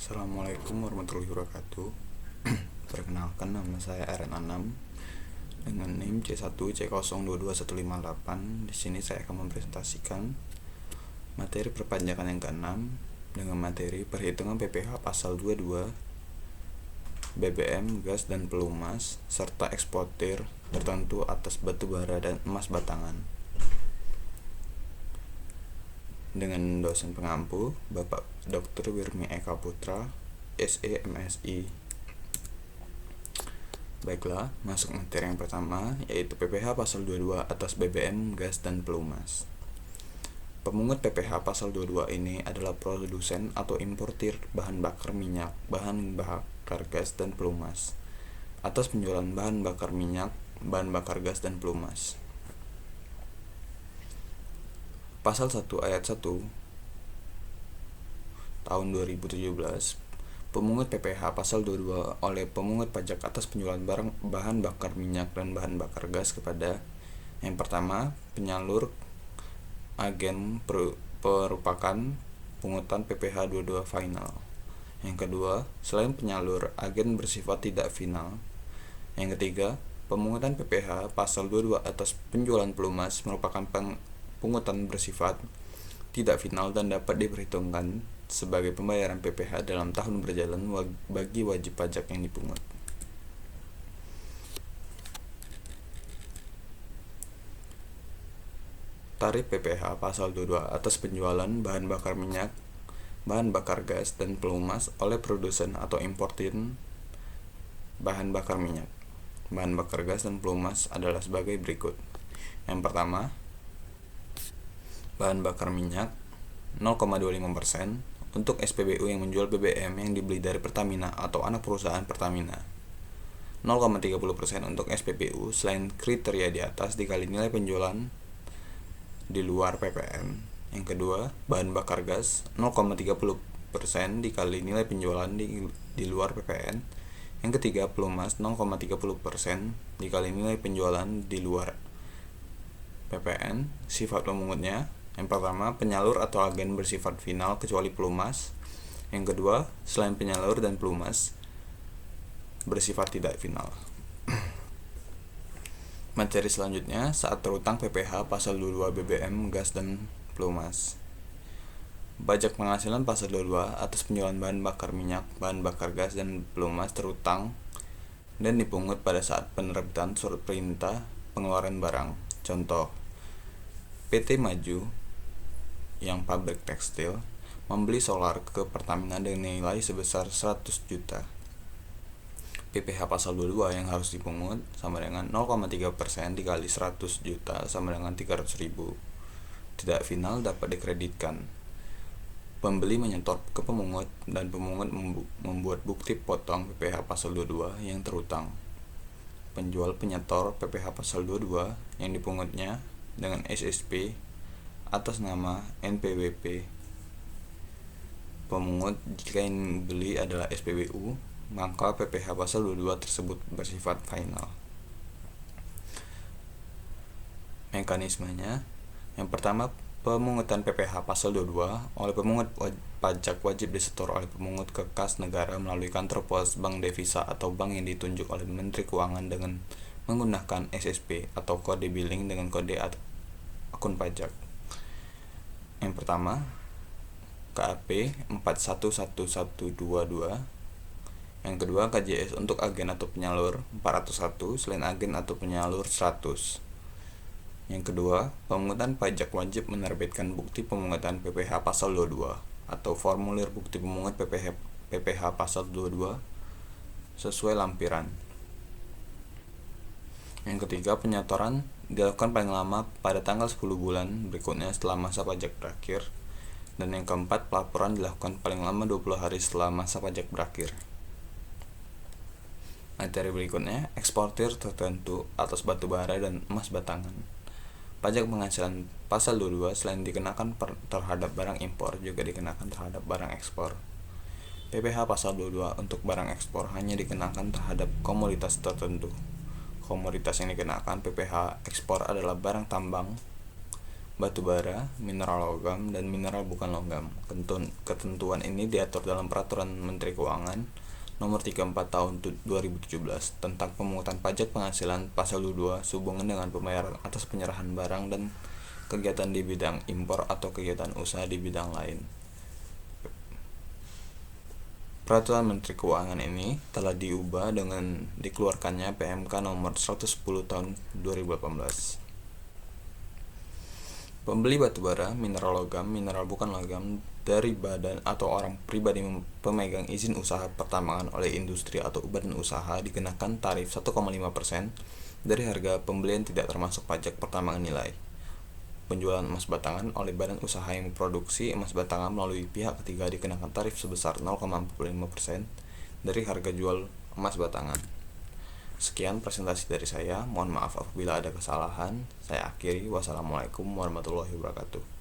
Assalamualaikum warahmatullahi wabarakatuh. Perkenalkan, nama saya Aren Anam dengan NIM C1C022158. Di sini saya akan mempresentasikan materi perpajakan yang ke-6 dengan materi perhitungan PPh pasal 22 BBM, gas dan pelumas serta eksportir tertentu atas batu bara dan emas batangan. Dengan dosen pengampu Bapak Dr. Wirmi Eka Putra, SE MSI. Baiklah, masuk materi yang pertama, yaitu PPh pasal 22 atas BBM, gas dan pelumas. Pemungut PPh pasal 22 ini adalah produsen atau importir bahan bakar minyak, bahan bakar gas dan pelumas atas penjualan bahan bakar minyak, bahan bakar gas dan pelumas. Pasal 1 ayat 1 tahun 2017, pemungut PPh pasal 22 oleh pemungut pajak atas penjualan barang bahan bakar minyak dan bahan bakar gas kepada yang pertama, penyalur agen perupakan pungutan PPh 22 final. Yang kedua, selain penyalur, agen bersifat tidak final. Yang ketiga, pemungutan PPh pasal 22 atas penjualan pelumas merupakan pungutan bersifat tidak final dan dapat diperhitungkan sebagai pembayaran PPh dalam tahun berjalan bagi wajib pajak yang dipungut. Tarif PPh pasal 22 atas penjualan bahan bakar minyak, bahan bakar gas dan pelumas oleh produsen atau importir bahan bakar minyak, bahan bakar gas dan pelumas adalah sebagai berikut. Yang pertama, bahan bakar minyak 0,25% untuk SPBU yang menjual BBM yang dibeli dari Pertamina atau anak perusahaan Pertamina. 0,30% untuk SPBU selain kriteria di atas dikali nilai penjualan di luar PPN. Yang kedua, bahan bakar gas 0,30% dikali nilai penjualan di luar PPN. Yang ketiga, pelumas 0,30% dikali nilai penjualan di luar PPN. Sifat pemungutnya, yang pertama, penyalur atau agen bersifat final kecuali pelumas. Yang kedua, selain penyalur dan pelumas bersifat tidak final. Materi selanjutnya, saat terutang PPh pasal 22 BBM, gas dan pelumas. Pajak penghasilan pasal 22 atas penjualan bahan bakar minyak, bahan bakar gas dan pelumas terutang dan dipungut pada saat penerbitan surat perintah pengeluaran barang. Contoh, PT Maju yang pabrik tekstil membeli solar ke Pertamina dengan nilai sebesar 100 juta. PPh pasal 22 yang harus dipungut sama dengan 0,3% dikali 100 juta sama dengan 300.000. Tidak final dapat dikreditkan. Pembeli menyetor ke pemungut dan pemungut membuat bukti potong PPh pasal 22 yang terutang. Penjual penyetor PPh pasal 22 yang dipungutnya dengan SSP atas nama NPWP. Pemungut jika yang beli adalah SPBU, maka PPh pasal 22 tersebut bersifat final. Mekanismenya, yang pertama, pemungutan PPh pasal 22 oleh pemungut pajak wajib disetor oleh pemungut ke kas negara melalui kantor pos, bank devisa atau bank yang ditunjuk oleh Menteri Keuangan dengan menggunakan SSP atau kode billing dengan kode akun pajak. Yang pertama, KAP 411122. Yang kedua, KJS untuk agen atau penyalur 401, selain agen atau penyalur 100. Yang kedua, pemungutan pajak wajib menerbitkan bukti pemungutan PPh pasal 22 atau formulir bukti pemungut PPh pasal 22 sesuai lampiran. Yang ketiga, penyetoran dilakukan paling lama pada tanggal 10 bulan berikutnya setelah masa pajak berakhir. Dan yang keempat, pelaporan dilakukan paling lama 20 hari setelah masa pajak berakhir. Materi berikutnya, eksportir tertentu atas batu bara dan emas batangan. Pajak penghasilan pasal 22 selain dikenakan terhadap barang impor juga dikenakan terhadap barang ekspor. PPh pasal 22 untuk barang ekspor hanya dikenakan terhadap komoditas tertentu. Komoditas yang dikenakan PPh ekspor adalah barang tambang, batu bara, mineral logam, dan mineral bukan logam. Ketentuan ini diatur dalam Peraturan Menteri Keuangan Nomor 34 Tahun 2017 tentang pemungutan pajak penghasilan Pasal 22 sehubungan dengan pembayaran atas penyerahan barang dan kegiatan di bidang impor atau kegiatan usaha di bidang lain. Peraturan Menteri Keuangan ini telah diubah dengan dikeluarkannya PMK Nomor 110 Tahun 2018. Pembeli batubara, mineral logam, mineral bukan logam dari badan atau orang pribadi pemegang izin usaha pertambangan oleh industri atau badan usaha dikenakan tarif 1,5% dari harga pembelian tidak termasuk pajak pertambangan nilai. Penjualan emas batangan oleh badan usaha yang memproduksi emas batangan melalui pihak ketiga dikenakan tarif sebesar 0,45% dari harga jual emas batangan. Sekian presentasi dari saya, mohon maaf apabila ada kesalahan. Saya akhiri, wassalamualaikum warahmatullahi wabarakatuh.